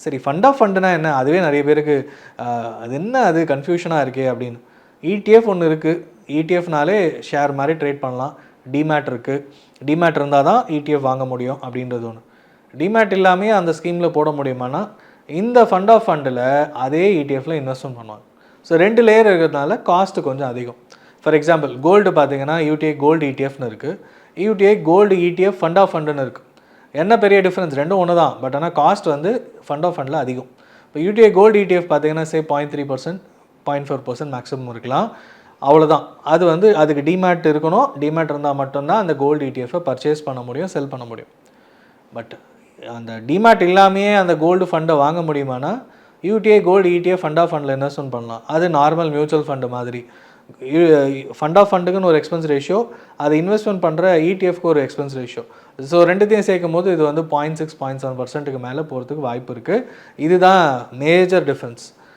சரி fund of ஃபண்டுனா என்ன? அதுவே நிறைய பேருக்கு அது என்ன அது கன்ஃபியூஷனாக இருக்கே அப்படின்னு. இடிஎஃப் ஒன்று இருக்குது. இடிஎஃப்னாலே ஷேர் மாதிரி ட்ரேட் பண்ணலாம். டிமேட் இருக்குது. டிமேட் இருந்தால் தான் இடிஎஃப் வாங்க முடியும் அப்படின்றது ஒன்று. டிமேட் இல்லாமே அந்த ஸ்கீமில் போட முடியுமானா, இந்த ஃபண்ட் ஆஃப் ஃபண்டில் அதே இடிஎஃப்பில் இன்வெஸ்ட்மெண்ட் பண்ணுவாங்க. ஸோ 2 லேயர் இருக்கிறதுனால காஸ்ட்டு கொஞ்சம் அதிகம். ஃபார் எக்ஸாம்பிள் கோல்டு பார்த்தீங்கன்னா யூடிஐ கோல்டு இடிஎஃப்னு இருக்குது. UTI gold ETF fund of ஃபண்டுன்னு இருக்குது. என்ன பெரிய டிஃப்ரென்ஸ்? ரெண்டும் ஒன்று தான். பட் ஆனால் காஸ்ட் வந்து ஃபண்ட் ஆஃப் ஃபண்டில் அதிகம். இப்போ யூடிஐ கோல்டு இடிஎஃப் பார்த்தீங்கன்னா 0.3%, 0.4% மேக்ஸிமம் இருக்கலாம். அவ்வளோதான். அது வந்து அதுக்கு டிமேட் இருக்கணும். டிமேட் இருந்தால் மட்டும்தான் அந்த கோல்டு இடிஎஃப்பை பர்ச்சேஸ் பண்ண முடியும், செல் பண்ண முடியும். பட் அந்த டிமேட் இல்லாமையே அந்த கோல்டு ஃபண்டை வாங்க முடியுமானா, UTI gold ETF fund of ஃபண்டில் இன்வெஸ்ட்மெண்ட் பண்ணலாம். அது நார்மல் மியூச்சுவல் ஃபண்டு மாதிரி. ஃபண்ட் ஆஃப் ஃபண்டுக்குன்னு ஒரு எக்ஸ்பென்ஸ் ரேஷியோ, அதை இன்வெஸ்ட்மெண்ட் பண்ணுற இடிஎஃப்க்கு ஒரு எக்ஸ்பென்ஸ் ரேஷியோ. ஸோ ரெண்டுத்தையும் சேர்க்கும் போது இது வந்து 0.6, 0.7% மேலே போகிறதுக்கு வாய்ப்பு இருக்குது. இதுதான் மேஜர் டிஃப்ரென்ஸ்.